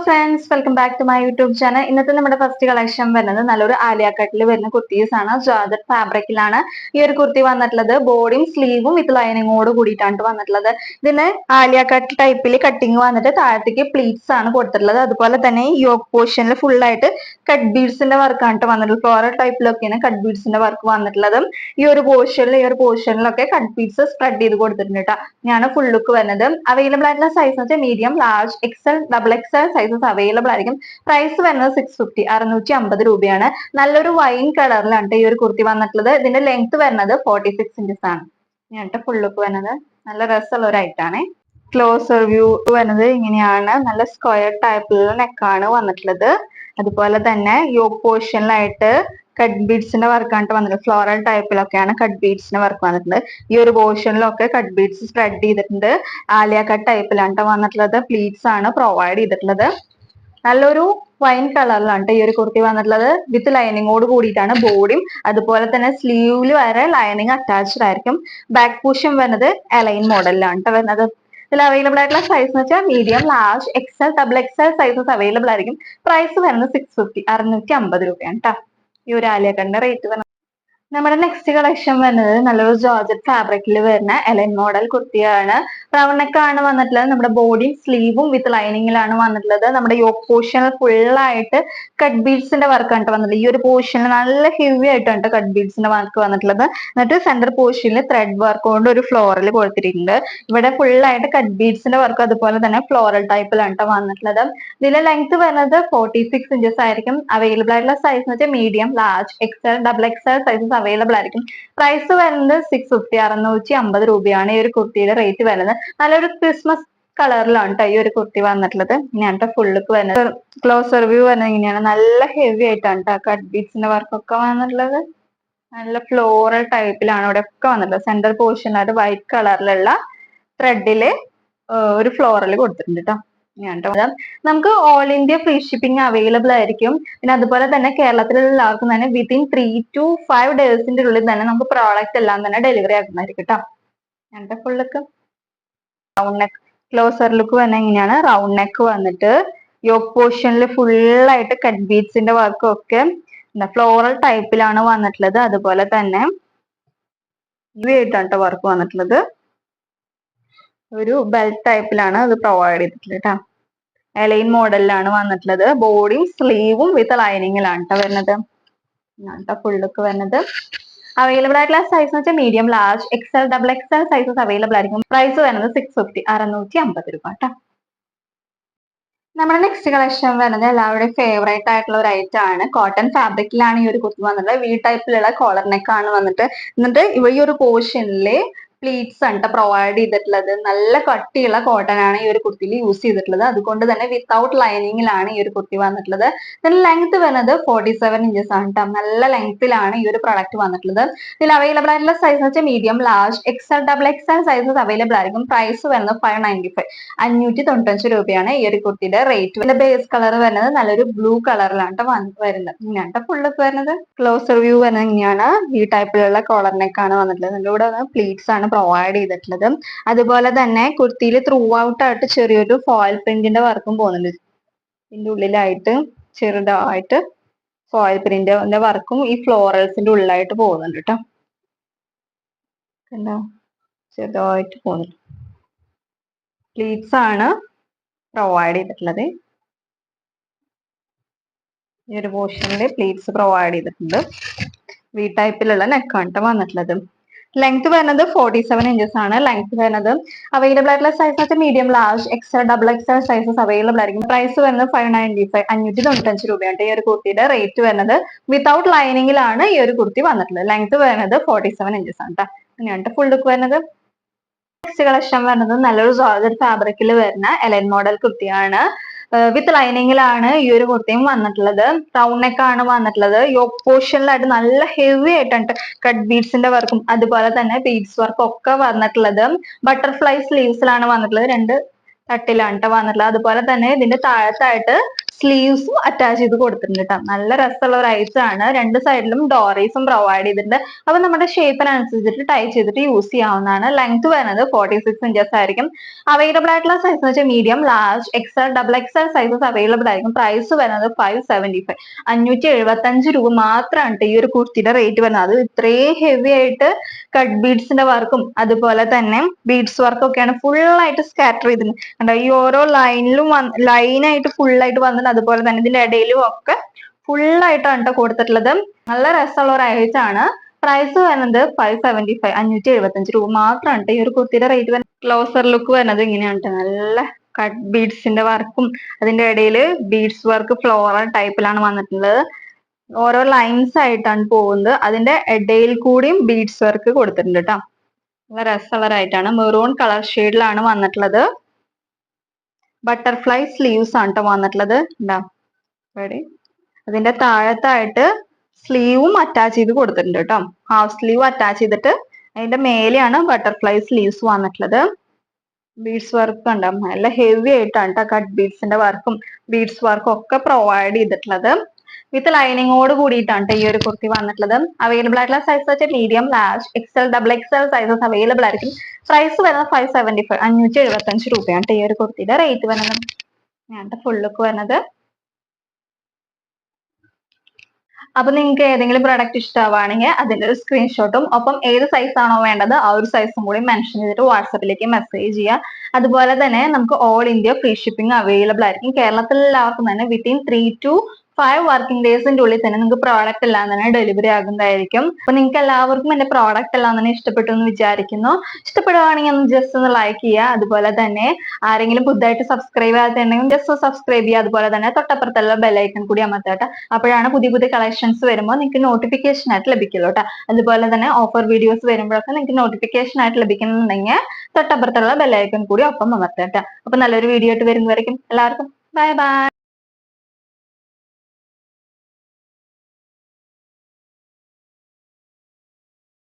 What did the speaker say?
Friends, welcome back to my YouTube channel. ഇന്നത്തെ നമ്മുടെ first collection വരുന്നത് നല്ലൊരു ആലിയ കട്ടിൽ വരുന്ന കുർത്തീസ് ആണ്. ജോർജറ്റ് ഫാബ്രിക്കിലാണ് ഈ ഒരു കുർത്തി വന്നിട്ടുള്ളത്. ബോഡിയും സ്ലീവും വിത്ത് ലൈനിങ്ങോട് കൂടിയിട്ടാണ് വന്നിട്ടുള്ളത്. ഇതിന് ആലിയ കട്ട് ടൈപ്പിൽ കട്ടിങ് വന്നിട്ട് താഴത്തേക്ക് പ്ലീറ്റ്സ് ആണ് കൊടുത്തിട്ടുള്ളത്. അതുപോലെ തന്നെ യോക്ക് പോർഷനിൽ ഫുൾ ആയിട്ട് കട്ട് ബീഡ്സിന്റെ വർക്കാണ് വന്നിട്ടുള്ളത്. ഫ്ലോറൽ ടൈപ്പിലൊക്കെയാണ് കട്ട് ബീഡ്സിന്റെ വർക്ക് വന്നിട്ടുള്ളത്. ഈ ഒരു പോർഷനിലൊക്കെ കട്ട് ബീഡ്സ് സ്പ്രെഡ് ചെയ്ത് കൊടുത്തിട്ടുണ്ട് കേട്ടോ. ഇങ്ങനെയാണ് ഫുൾ ലുക്ക് വരുന്നത്. അവൈലബിൾ ആയിട്ടുള്ള സൈസ് വെച്ചാൽ medium, large, XL, double XL sizes available ആയിരിക്കും. പ്രൈസ് വരുന്നത് 650, 650 രൂപയാണ്. നല്ലൊരു വൈൻ കളറിലാണ് ഈ ഒരു കുർത്തി വന്നിട്ടുള്ളത്. ഇതിന്റെ ലെങ്ത് വരുന്നത് 46 ഇഞ്ചസ് ആണ്. ഇങ്ങനത്തെ ഫുൾ ലുക്ക് വരുന്നത് നല്ല രസമുള്ള ഒരു ഐറ്റാണ്. ക്ലോസർ വ്യൂ വരുന്നത് ഇങ്ങനെയാണ്. നല്ല സ്ക്വയർ ടൈപ്പിലുള്ള നെക്കാണ് വന്നിട്ടുള്ളത്. അതുപോലെ തന്നെ യോക്ക് പോർഷനിലായിട്ട് കട്ട് ബീഡ്സിന്റെ വർക്കാണ് വന്നിട്ടുള്ളത്. ഫ്ലോറൽ ടൈപ്പിലൊക്കെയാണ് കട്ട് ബീഡ്സിന്റെ വർക്ക് വന്നിട്ടുള്ളത്. ഈ ഒരു പോർഷനിലൊക്കെ കട്ട് ബീഡ്സ് സ്പ്രെഡ് ചെയ്തിട്ടുണ്ട്. ആലിയ കട്ട് ടൈപ്പിലാണ് വന്നിട്ടുള്ളത്. പ്ലീറ്റ്സ് ആണ് പ്രൊവൈഡ് ചെയ്തിട്ടുള്ളത്. നല്ലൊരു വൈൻ കളറിലാണ് ഈ ഒരു കുർത്തി വന്നിട്ടുള്ളത്. വിത്ത് ലൈനിങ്ങോട് കൂടിയിട്ടാണ് ബോഡിയും അതുപോലെ തന്നെ സ്ലീവില് വരെ ലൈനിങ് അറ്റാച്ച്ഡ് ആയിരിക്കും. ബാക്ക് പോർഷൻ വരുന്നത് അലൈൻ മോഡലിലാണ് വരുന്നത്. ഇതിൽ അവൈലബിൾ ആയിട്ടുള്ള സൈസ് എന്ന് വെച്ചാൽ medium, large, XL, double XL sizes available ആയിരിക്കും. പ്രൈസ് വരുന്നത് 650, 650 രൂപയാണ് കേട്ടോ. ഈ ഒരു ആലിയ കട്ടിന്റെ റേറ്റ് വരുന്നത്. നമ്മുടെ നെക്സ്റ്റ് കളക്ഷൻ വരുന്നത് നല്ലൊരു ജോർജറ്റ് ഫാബ്രിക്കിൽ വരുന്ന എലൈൻ മോഡൽ കുർത്തിയാണ്. റൗണ്ട് നെക്ക് ആണ് വന്നിട്ടുള്ളത്. നമ്മുടെ ബോഡി സ്ലീവും വിത്ത് ലൈനിങ്ങിലാണ് വന്നിട്ടുള്ളത്. നമ്മുടെ യോക്ക് പോർഷനിൽ ഫുൾ ആയിട്ട് കട്ട് ബീഡ്സിന്റെ വർക്കാണ് വന്നിട്ടുള്ളത്. ഈ ഒരു പോർഷനിൽ നല്ല ഹെവി ആയിട്ടാണ് കട്ട് ബീഡ്സിന്റെ വർക്ക് വന്നിട്ടുള്ളത്. എന്നിട്ട് സെന്റർ പോർഷനിൽ ത്രെഡ് വർക്ക് കൊണ്ട് ഒരു ഫ്ലോറൽ കൊടുത്തിട്ടുണ്ട്. ഇവിടെ ഫുൾ ആയിട്ട് കട്ട് ബീഡ്സിന്റെ വർക്ക് അതുപോലെ തന്നെ ഫ്ലോറൽ ടൈപ്പിലാണ് വന്നിട്ടുള്ളത്. ഇതിന്റെ ലെങ്ത് വരുന്നത് 46 ഇഞ്ചസ് ആയിരിക്കും. അവൈലബിൾ ആയിട്ടുള്ള സൈസ് എന്ന് വെച്ചാൽ medium, large, XL, double XL sizes available ആയിരിക്കും. പ്രൈസ് വരുന്നത് 650, 650 രൂപയാണ് ഈ ഒരു കുർത്തിയുടെ റേറ്റ് വരുന്നത്. നല്ലൊരു ക്രിസ്മസ് കളറിലാണ് ഈ ഒരു കുർത്തി വന്നിട്ടുള്ളത്. ഇങ്ങനത്തെ ഫുൾ ലുക്ക് വരുന്നത്. ക്ലോസർ വ്യൂ വരുന്നത് ഇങ്ങനെയാണ്. നല്ല ഹെവി ആയിട്ടാണ് കട്ട് ബീഡ്സിന്റെ വർക്കൊക്കെ വന്നിട്ടുള്ളത്. നല്ല ഫ്ലോറൽ ടൈപ്പിലാണ് ഇവിടെ ഒക്കെ വന്നിട്ടുള്ളത്. സെന്റർ പോർഷനായിട്ട് വൈറ്റ് കളറിലുള്ള ത്രെഡില് ഒരു ഫ്ലോറൽ കൊടുത്തിട്ടുണ്ട് കേട്ടോ. നമുക്ക് all India free shipping available ആയിരിക്കും. പിന്നെ അതുപോലെ തന്നെ കേരളത്തിലുള്ള എല്ലാവർക്കും തന്നെ വിത്തിൻ 3 to 5 ഡേയ്സിന്റെ ഉള്ളിൽ തന്നെ നമുക്ക് പ്രോഡക്റ്റ് എല്ലാം തന്നെ ഡെലിവറി ആക്കുന്നതായിരിക്കും കേട്ടോ. അങ്ങനത്തെ full look. Round neck closer look തന്നെ ഇങ്ങനെയാണ്. റൗണ്ട് നെക്ക് വന്നിട്ട് യോക്ക് പോർഷനിൽ ഫുൾ ആയിട്ട് കട്ട് ബീഡ്സിന്റെ വർക്കും ഒക്കെ ഫ്ലോറൽ ടൈപ്പിലാണ് വന്നിട്ടുള്ളത്. അതുപോലെ തന്നെ ആയിട്ടാണ് വർക്ക് വന്നിട്ടുള്ളത്. ഒരു ബെൽറ്റ് ടൈപ്പിലാണ് അത് പ്രൊവൈഡ് ചെയ്തിട്ടുള്ളത് കേട്ടോ. എലൈൻ മോഡലിലാണ് വന്നിട്ടുള്ളത്. ബോഡിയും സ്ലീവും വിത്ത് ലൈനിങ്ങിലാണ് വരുന്നത്. ഫുൾ ലുക്ക് വരുന്നത്. അവൈലബിൾ ആയിട്ടുള്ള സൈസ് എന്ന് വെച്ചാൽ medium, large, XL, double XL sizes available ആയിരിക്കും. പ്രൈസ് വരുന്നത് 650, 650 രൂപ കേട്ടോ. നമ്മുടെ നെക്സ്റ്റ് കളക്ഷൻ വരുന്നത് എല്ലാവരുടെയും ഫേവറേറ്റ് ആയിട്ടുള്ള ഒരു ഐറ്റം ആണ്. കോട്ടൺ ഫാബ്രിക്കിലാണ് ഈ ഒരു കുർത്തി വന്നിട്ടുള്ളത്. വി ടൈപ്പിലുള്ള കോളർ നെക്ക് ആണ് വന്നിട്ട് എന്നിട്ട് ഈ ഒരു പോർഷനില് പ്ലീറ്റ്സ് ആണ് പ്രൊവൈഡ് ചെയ്തിട്ടുള്ളത്. നല്ല കട്ടിയുള്ള കോട്ടൺ ആണ് ഈ ഒരു കുർത്തിയിൽ യൂസ് ചെയ്തിട്ടുള്ളത്. അതുകൊണ്ട് തന്നെ വിത്തൗട്ട് ലൈനിങ്ങിലാണ് ഈ ഒരു കുർത്തി വന്നിട്ടുള്ളത്. ഇതിന്റെ ലെങ്ത് വരുന്നത് 47 ഇഞ്ചസ് ആണ് കേട്ടോ. നല്ല ലെങ്ത്തിലാണ് ഈ ഒരു പ്രൊഡക്റ്റ് വന്നിട്ടുള്ളത്. ഇതിൽ അവൈലബിൾ ആയിട്ടുള്ള സൈസ് വെച്ചാൽ medium, large, XL, double XL sizes available ആയിരിക്കും. പ്രൈസ് വരുന്നത് 595, 595 രൂപയാണ് ഈ ഒരു കുർത്തിയുടെ റേറ്റ്. ഇതിന്റെ ബേസ് കളർ വരുന്നത് നല്ലൊരു ബ്ലൂ കളറിലാണ് വരുന്നത്. ഇങ്ങനത്തെ ഫുൾ ലുക്ക് വരുന്നത്. ക്ലോസർ വ്യൂ വരുന്നത് ഇങ്ങനെയാണ്. ഈ ടൈപ്പിലുള്ള കോളർ നെക്ക് ആണ് വന്നിട്ടുള്ളത്. ഇതിലൂടെ പ്ലീറ്റ്സ് ആണ് പ്രൊവൈഡ് ചെയ്തിട്ടുള്ളത്. അതുപോലെ തന്നെ കുർത്തിയിൽ ത്രൂ ഔട്ട് ആയിട്ട് ചെറിയൊരു ഫോയിൽ പ്രിന്റിന്റെ വർക്കും പോകുന്നുണ്ട്. ഇതിന്റെ ഉള്ളിലായിട്ട് ചെറുതായിട്ട് ഫോയിൽ പ്രിന്റിന്റെ വർക്കും ഈ ഫ്ലോറൽസിന്റെ ഉള്ളിലായിട്ട് പോകുന്നുണ്ട് കേട്ടോ. കണ്ടോ, ചെറുതായിട്ട് പോകുന്നുണ്ട്. പ്ലീറ്റ്സ് ആണ് പ്രൊവൈഡ് ചെയ്തിട്ടുള്ളത്. ഈ ഒരു പോർഷനിൽ പ്ലീറ്റ്സ് പ്രൊവൈഡ് ചെയ്തിട്ടുണ്ട്. വി ടൈപ്പിലുള്ള നെക്കാണ് വന്നിട്ടുള്ളത്. ലെങ്ത് വരുന്നത് 47 ഇഞ്ചസ് ആണ്. ലെങ്ത് വരുന്നത് അവൈലബിൾ ആയിട്ടുള്ള size medium, large, XL, double XL sizes available ആയിരിക്കും. പ്രൈസ് വരുന്നത് 595, 595 രൂപയാണ് ഈ ഒരു കുർത്തിയുടെ റേറ്റ് വരുന്നത്. വിത്തൗട്ട് ലൈനിങ്ങിലാണ് ഈ ഒരു കുർത്തി വന്നിട്ടുള്ളത്. ലെങ്ത് വരുന്നത് 47 ഇഞ്ചസ് ആണ് കേട്ടോ. അങ്ങനെയാണ് ഫുൾ ലുക്ക് വരുന്നത്. നെക്സ്റ്റ് കളക്ഷൻ വരുന്നത് നല്ലൊരു ജോർജറ്റ് ഫാബ്രിക്കിൽ വരുന്ന എലൈൻ മോഡൽ കുർത്തിയാണ്. വിത്ത് ലൈനിങ്ങിലാണ് ഈ ഒരു കുർത്തിയും വന്നിട്ടുള്ളത്. റൗണ്ട് നെക്ക് ആണ് വന്നിട്ടുള്ളത്. യോക്ക് പോർഷനിലായിട്ട് നല്ല ഹെവി ആയിട്ടുണ്ട് കട്ട് ബീഡ്സിന്റെ വർക്കും അതുപോലെ തന്നെ ബീഡ്സ് വർക്കും ഒക്കെ വന്നിട്ടുള്ളത്. ബട്ടർഫ്ലൈ സ്ലീവ്സിലാണ് വന്നിട്ടുള്ളത്. രണ്ട് തട്ടിലാണ് വന്നിട്ടുള്ളത്. അതുപോലെ തന്നെ ഇതിന്റെ താഴത്തായിട്ട് സ്ലീവ്സും അറ്റാച്ച് ചെയ്ത് കൊടുത്തിട്ടുണ്ട് കേട്ടോ. നല്ല രസമുള്ള ഒരു ഐറ്റം ആണ്. രണ്ട് സൈഡിലും ഡോറീസും പ്രൊവൈഡ് ചെയ്തിട്ടുണ്ട്. അപ്പൊ നമ്മുടെ ഷേപ്പിനനുസരിച്ചിട്ട് ടൈ ചെയ്തിട്ട് യൂസ് ചെയ്യാവുന്നതാണ്. ലെങ്ത് വരുന്നത് 46 ഇഞ്ചസ് ആയിരിക്കും. അവൈലബിൾ ആയിട്ടുള്ള സൈസ് എന്ന് വെച്ചാൽ medium, large, XL, double XL sizes available ആയിരിക്കും. പ്രൈസ് വരുന്നത് 575, 575 രൂപ മാത്രമാണ് ഈ ഒരു കുർത്തിയുടെ റേറ്റ് വരുന്നത്. അത് ഇത്രയും ഹെവി ആയിട്ട് കട്ട് ബീഡ്സിന്റെ വർക്കും അതുപോലെ തന്നെ ബീഡ്സ് വർക്കും ഒക്കെയാണ് ഫുൾ ആയിട്ട് സ്കാറ്റർ ചെയ്തിട്ടുണ്ട്. ഈ ഓരോ ലൈനിലും ലൈനായിട്ട് ഫുൾ ആയിട്ട് വന്നിട്ട് അതുപോലെ തന്നെ ഇതിന്റെ ഇടയിലും ഒക്കെ ഫുൾ ആയിട്ടാണ് കേട്ടോ കൊടുത്തിട്ടുള്ളത്. നല്ല രസമുള്ള ഒരു ഐറ്റം ആണ്. പ്രൈസ് വരുന്നത് 575, 575 രൂപ മാത്രമാണ് ഈ ഒരു കുർത്തിയുടെ റേറ്റ് വരുന്നത്. ക്ലോസർ ലുക്ക് വരുന്നത് ഇങ്ങനെയാണ്. നല്ല കട്ട് ബീഡ്സിന്റെ വർക്കും അതിന്റെ ഇടയിൽ ബീഡ്സ് വർക്ക് ഫ്ലോറൽ ടൈപ്പിലാണ് വന്നിട്ടുള്ളത്. ഓരോ ലൈൻസ് ആയിട്ടാണ് പോകുന്നത്. അതിന്റെ ഇടയിൽ കൂടിയും ബീഡ്സ് വർക്ക് കൊടുത്തിട്ടുണ്ട് കേട്ടോ. നല്ല രസമുള്ളതായിട്ടാണ്. മെറൂൺ കളർ ഷെയ്ഡിലാണ് വന്നിട്ടുള്ളത്. ബട്ടർഫ്ലൈ സ്ലീവ്സ് ആണ് കേട്ടോ വന്നിട്ടുള്ളത്. ഉണ്ടാ അതിന്റെ താഴത്തായിട്ട് സ്ലീവും അറ്റാച്ച് ചെയ്ത് കൊടുത്തിട്ടുണ്ട് കേട്ടോ. ഹാഫ് സ്ലീവ് അറ്റാച്ച് ചെയ്തിട്ട് അതിന്റെ മേലെയാണ് ബട്ടർഫ്ലൈ സ്ലീവ്സ് വന്നിട്ടുള്ളത്. ബീഡ്സ് വർക്ക് ഉണ്ടാവും. നല്ല ഹെവി ആയിട്ടാണ് കേട്ടോ കട്ട് ബീഡ്സിന്റെ വർക്കും ബീഡ്സ് വർക്കും ഒക്കെ പ്രൊവൈഡ് ചെയ്തിട്ടുള്ളത്. വിത്ത് ലൈനിങ്ങോട് കൂടിയിട്ടാണ് ഈ ഒരു കുർത്തി വന്നിട്ടുള്ളത്. അവൈലബിൾ ആയിട്ടുള്ള സൈസ് വെച്ചാൽ medium, large, XL, double XL sizes available ആയിരിക്കും. പ്രൈസ് വരുന്നത് 575, 575 രൂപയാണ് ഈ ഒരു കുർത്തിയുടെ റേറ്റ് വരുന്നത്. ഞാൻ ഫുൾ ലുക്ക് വരുന്നത്. അപ്പൊ നിങ്ങൾക്ക് ഏതെങ്കിലും പ്രൊഡക്റ്റ് ഇഷ്ടമാണെങ്കിൽ അതിന്റെ ഒരു സ്ക്രീൻഷോട്ടും ഒപ്പം ഏത് സൈസ് ആണോ വേണ്ടത് ആ ഒരു സൈസും കൂടി മെൻഷൻ ചെയ്തിട്ട് വാട്സപ്പിലേക്ക് മെസ്സേജ് ചെയ്യുക. അതുപോലെ തന്നെ നമുക്ക് all India free shipping available ആയിരിക്കും. കേരളത്തിൽ എല്ലാവർക്കും തന്നെ വിത്തിൻ 3 to 5 വർക്കിംഗ് ഡേയ്സിന്റെ ഉള്ളിൽ തന്നെ നിങ്ങൾക്ക് പ്രോഡക്റ്റ് എല്ലാം തന്നെ ഡെലിവറി ആകുന്നതായിരിക്കും. അപ്പൊ നിങ്ങൾക്ക് എല്ലാവർക്കും എന്റെ പ്രോഡക്റ്റ് എല്ലാം തന്നെ ഇഷ്ടപ്പെട്ടു എന്ന് വിചാരിക്കുന്നു. ഇഷ്ടപ്പെടുവാണെങ്കിൽ ഒന്ന് ജസ്റ്റ് ഒന്ന് ലൈക്ക് ചെയ്യുക. അതുപോലെ തന്നെ ആരെങ്കിലും പുതുതായിട്ട് സബ്സ്ക്രൈബ് ചെയ്യാത്തുണ്ടെങ്കിൽ ജസ്റ്റ് സബ്സ്ക്രൈബ് ചെയ്യുക. അതുപോലെ തന്നെ തൊട്ടപ്പുറത്തുള്ള ബെല്ലൈക്കൺ കൂടി അമർത്താട്ടെ. അപ്പോഴാണ് പുതിയ പുതിയ കളക്ഷൻസ് വരുമ്പോൾ നിങ്ങൾക്ക് നോട്ടിഫിക്കേഷൻ ആയിട്ട് ലഭിക്കുള്ളൂ കേട്ടോ. അതുപോലെ തന്നെ ഓഫർ വീഡിയോസ് വരുമ്പോഴൊക്കെ നിങ്ങൾക്ക് നോട്ടിഫിക്കേഷൻ ആയിട്ട് ലഭിക്കുന്നുണ്ടെങ്കിൽ തൊട്ടപ്പുറത്തുള്ള ബെല്ലൈക്കൺ കൂടി ഒപ്പം അമർത്താട്ടെ. അപ്പൊ നല്ലൊരു വീഡിയോ ആയിട്ട് വരുന്നവരേക്കും എല്ലാവർക്കും ബൈ ബൈ.